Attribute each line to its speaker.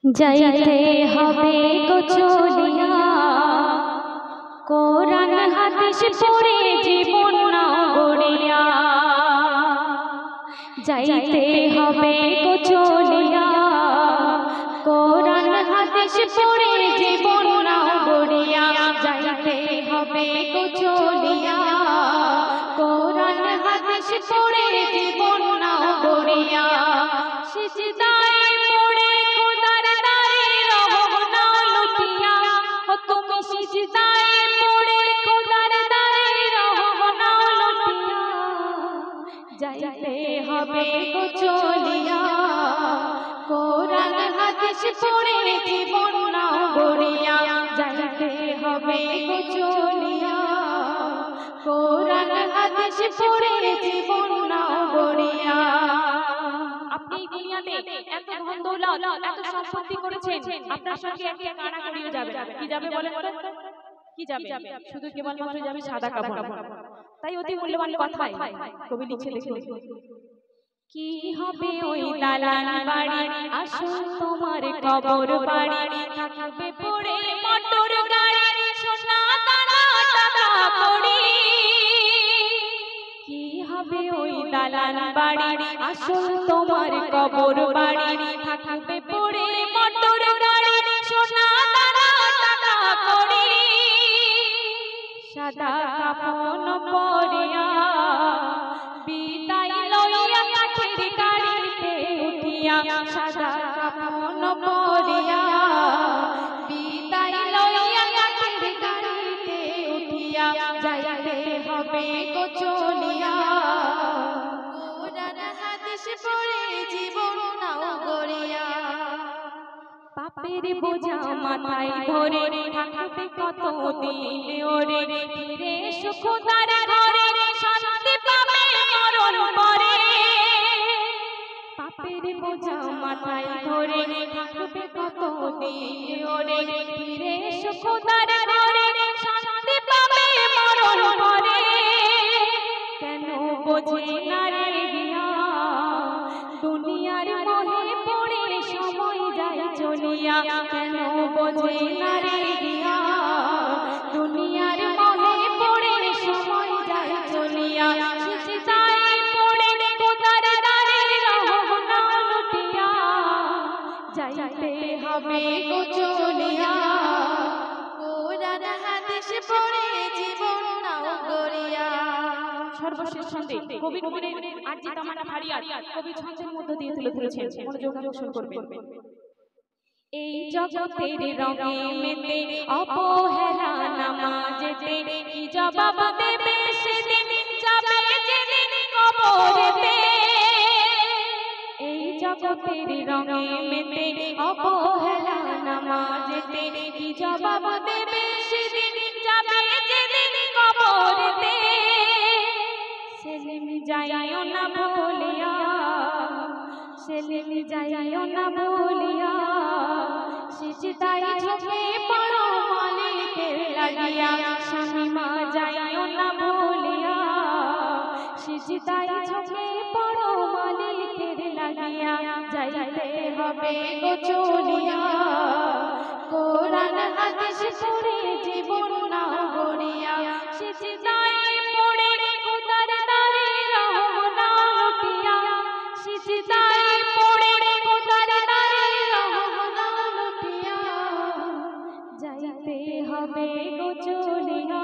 Speaker 1: যাইতে হবে গো চলিয়া, কোরআন হাদিস পড়ে জীবন নাও গড়িয়া। যাইতে হবে গো চলিয়া, কোরআন হাদিস পড়ে জীবন নাও গড়িয়া। যাইতে হবে গো চলিয়া, কোরআন হাদিস পড়ে জীবন নাও গড়িয়া। সিজদায় পড়ে খোদার দারে রহ নাও লুটিয়া, ও তুমি সিজদায় পড়ে খোদার দারে রহ নাও লুটিয়া। যাইতে হবে গো চলিয়া, কোরআন হাদিস পড়ে জীবন নাও গড়িয়া। যাইতে হবে গো চলিয়া, কোরআন হাদিস পড়ে জীবন নাও গড়িয়া। আপনি দুনিয়াতে এত ধন দৌলত, এত সম্পত্তি করেছেন, আপনার সঙ্গে একটা কানাকড়িও যাবে না। কি যাবে বলেন তো? কি যাবে? শুধু কেবলমাত্র যাবে সাদা কাপড়। তাই অতি মূল্যবান কথাই কবি লিখে দেখুন, কি হবে ওই দালান বাড়ি, আসল তোমার কবর বাড়ি। থাকবে পড়ে মোটর গাড়ি, সোনা দানা টাকা কড়ি। কি হবে ওই দালান বাড়ি, আসল তোমার কবর বাড়ি। থাকবে পড়ে মোটর গাড়ি, সোনা দানা টাকা কড়ি। সাদা কাফন পরিয়া বিদায় লইয়া কাঠের গাড়িতে উঠিয়া। সাদা কাফন পরিয়া বিদায় লইয়া কাঠের গাড়িতে উঠিয়া। যাইতে হবে গো চলিয়া, কোরআন হাদিস পড়ে জীবন নাও গড়িয়া। পাপের বোঝা মাথায় ধরে থাকবে কত দিন ওরে, ফিরে এসো খোদার ঘরে, শান্তি পাবে মরণ পরে। পাপের বোঝা মাথায় ধরে থাকবে কত দিন ওরে, ফিরে এসো খোদার ঘরে, শান্তি পাবে মরণ পরে। কেন বোঝে না রে গিয়া, দুনিয়ার মোহে পড়ে সময় যায় চলিয়া। কেন বোঝে না রে গিয়া, দুনিয়ার মোহে পড়ে সময় যায় চলিয়া। সিজদায় পড়ে খোদার দারে রহ নাও লুটিয়া। যাইতে হবে গো চলিয়া, কোরআন হাদিস পড়ে জীবন নাও গড়িয়া। সর্বশেষ ছন্দে কবি মনের আরজি তামান্না ফারিয়াদ কবি ছন্দের মধ্য দিয়ে তুলে ধরেছেন, মনোযোগ আকর্ষণ করবেন। এই জগতের রঙে মেতে অবহেলা নামাজেতে, কি জবাব দেবে সেদিন যাবে যেদিন কবরেতে। এই জগতের রঙে মেতে অবহেলা নামাজেতে, কি জবাব দেবে সেদিন যাবে যেদিন কবরেতে। সেলিম যাইও না ভুলিয়া, সেলিম যাইও না ভুলিয়া। সিজদায় ঝুঁকে পড়ো মালিকের লাগিয়া, শামিমা যাইও না ভুলিয়া। সিজদায় ঝুঁকে পড়ো মালিকের লাগিয়া। যাইতে হবে গো চলিয়া, কোরআন হাদিস পড়ে জীবন নাও গড়িয়া। সিজদায় পড়ে খোদার দারে রহ নাও লুটিয়া। সিজদায় পড়ে খোদার দারে রহ নাও লুটিয়া। যাইতে হবে গো চলিয়া,